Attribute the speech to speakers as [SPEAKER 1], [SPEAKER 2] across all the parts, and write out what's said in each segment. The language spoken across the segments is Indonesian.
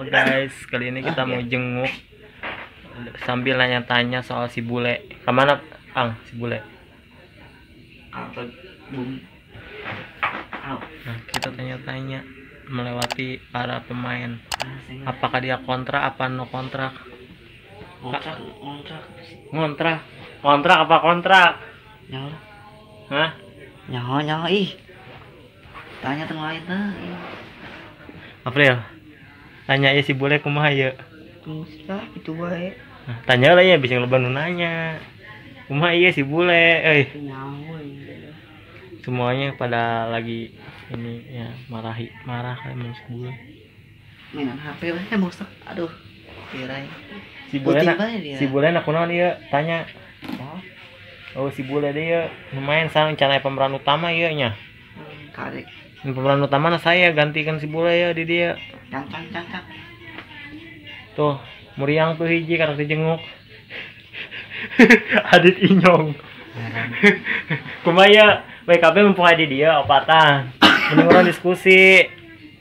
[SPEAKER 1] Oh guys, kali ini kita mau jenguk sambil nanya-tanya soal si bule. Kemana, Ang, si bule? Nah, kita tanya-tanya melewati para pemain. Apakah dia kontrak apa no kontrak? Kontrak apa kontrak?
[SPEAKER 2] Nyawa,
[SPEAKER 1] Hah?
[SPEAKER 2] nyawa, ih. Tanya tengah lain nah.
[SPEAKER 1] April. Tanya ya si bule kumaha ya.
[SPEAKER 2] Muslah itu wae.
[SPEAKER 1] Nah, tanya lah ya bisa leban nanya. Kumaha ieu si bule,
[SPEAKER 2] Nyawa.
[SPEAKER 1] Semuanya pada lagi ini ya marah kayak si bule.
[SPEAKER 2] Mainan HP wae bosak. Aduh. Kirain.
[SPEAKER 1] Si bule
[SPEAKER 2] Putih
[SPEAKER 1] nak,
[SPEAKER 2] bae dia.
[SPEAKER 1] si bule nak kunaon ieu? Tanya. Oh si bule dia lumayan sang canai pemeran utama ieu nya.
[SPEAKER 2] Karek.
[SPEAKER 1] Pemeran utama na saya gantikan si bule ya di dia.
[SPEAKER 2] Cang.
[SPEAKER 1] Tuh, muriang tuh hiji karena dijenguk. Adit Inyong. Kumaya, WKB mumpung di dia opatan. Mending orang diskusi.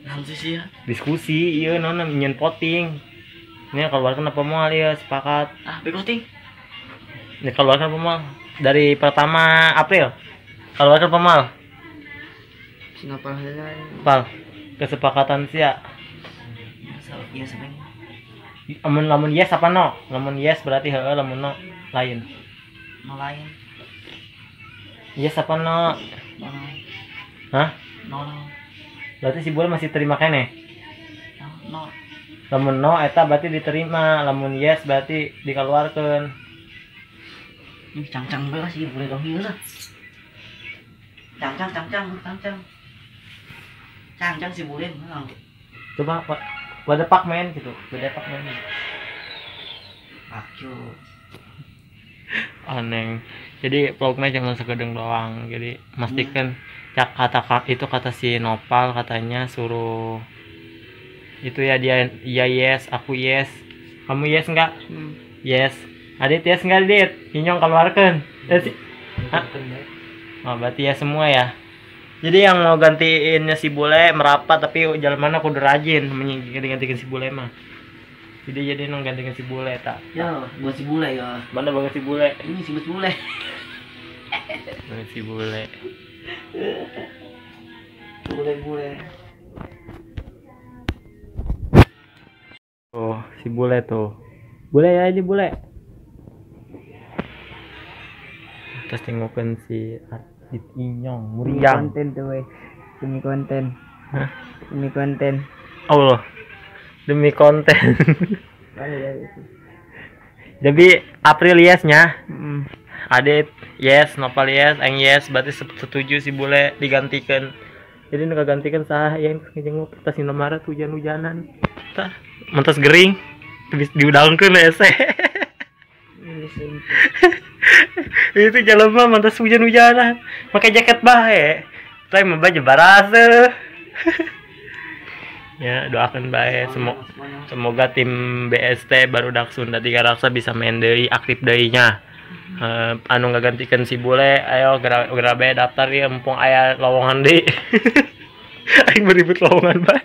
[SPEAKER 2] Nanti sih ya.
[SPEAKER 1] Diskusi, iya nona nyen voting. Ini keluarkan apa mau ya sepakat.
[SPEAKER 2] Begoting.
[SPEAKER 1] Ini keluarkan apa mau? Dari pertama April. Keluarkan apa mau?
[SPEAKER 2] Singapura halan.
[SPEAKER 1] Pal, kesepakatan sih ya.
[SPEAKER 2] Iya sebenarnya.
[SPEAKER 1] Lamun yes apa no? Lamun yes berarti heueuh, lamun no lain.
[SPEAKER 2] No lain.
[SPEAKER 1] Yes apa no?
[SPEAKER 2] No.
[SPEAKER 1] Hah?
[SPEAKER 2] No.
[SPEAKER 1] Berarti si bule masih terima kene.
[SPEAKER 2] No.
[SPEAKER 1] Lamun no eta berarti diterima, lamun yes berarti dikeluarkan.
[SPEAKER 2] Ini cang belas sih boleh dong lah. Cang si boleh mau.
[SPEAKER 1] Coba pada pak main gitu, pada pak main.
[SPEAKER 2] Akyu.
[SPEAKER 1] Aneh. Jadi vlognya jangan sekedeng doang. Jadi pastikan kata si Nopal katanya suruh itu ya dia ya yes, aku yes. Kamu yes enggak? Yes. Adit yes enggak Adit? Inyong keluarkan. Oh, berarti ya semua ya. Jadi yang mau gantiinnya si bule merapat tapi jalan mana kudu rajin gantikan si bule mah. Jadi nong gantikan si bule tak.
[SPEAKER 2] Ya, buat si bule ya.
[SPEAKER 1] Mana banget si bule?
[SPEAKER 2] Ini si bule.
[SPEAKER 1] Banget si bule.
[SPEAKER 2] Bule.
[SPEAKER 1] Oh, si bule tuh. Bule ya aja bule. Terus tengokin si Adit Inyong, muriang.
[SPEAKER 2] Konten tuh weh. Demi konten.
[SPEAKER 1] Hah?
[SPEAKER 2] Demi konten.
[SPEAKER 1] Allah. Demi konten. Jadi April yesnya. Adit yes, Nopal yes, Eng yes, berarti setuju si bule digantikan. Jadi nu gantikan sah yang ngejenguk tas Indomaret hujan-hujanan. Tah, mentas gering. Habis diudangkeun ese. Itu jalan mah mantas hujan-hujanan. Pakai jaket bae. Tapi mah baju barase. Ya, doakan bae semoga tim BST baru dak Sunda 3 Raksa bisa main deui, aktif deui nya. Anu ngagantikan si bule, ayo geura bae daftar ya mumpung aya lowongan deui. Aing beribut lowongan bae.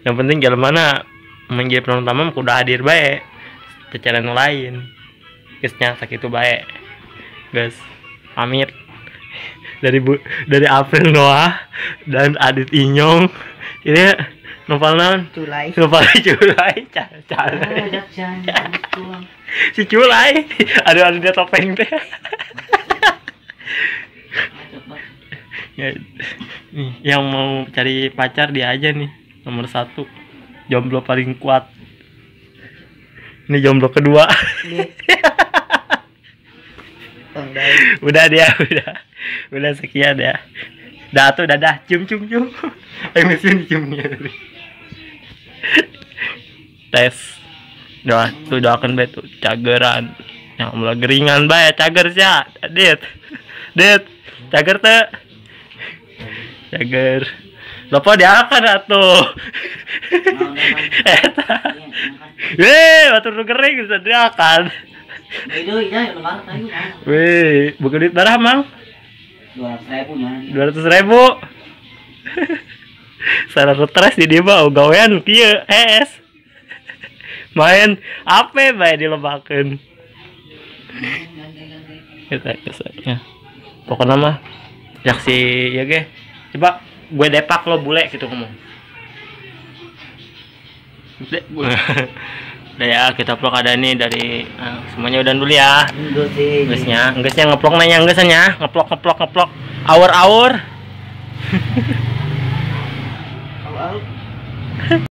[SPEAKER 1] Yang penting jalan mana menjadi penonton utama kudu hadir bae. Secara nu lain. Geusnya sakitu bae. Guys, pamit. Dari April Noah dan Adit Inyong. Ini Nopal naon?
[SPEAKER 2] Culai.
[SPEAKER 1] Nopal Culai. Si Culai. Ada dia topeng teh. Ya, nih, yang mau cari pacar dia aja nih nomor 1. Jomblo paling kuat. Ini jomblo kedua. Udah sekian ya. Dah tuh dadah cium. Ayo mesin ciumnya. Tes. Doakan bae tuh cageran. Yang mulai geringan bae cager sia. Dit. Cager teh. Cager. Lopo diakan atuh. Eta. Batur nu gering bisa diakan. Wih, bukan duit berapa mang?
[SPEAKER 2] 200.000 nya.
[SPEAKER 1] 200.000. Sarang stres di dia mah gawean kieu es. Main apa bae dilebakeun. Kita ya. Pokoknya mah jak si ya ge. Coba gue depak lo bule gitu ngomong. Udah ya, kita vlog ada nih dari semuanya udah dulu ya. Enggeusnya ngeplok nanya enggeusnya, ngeplok. Awur.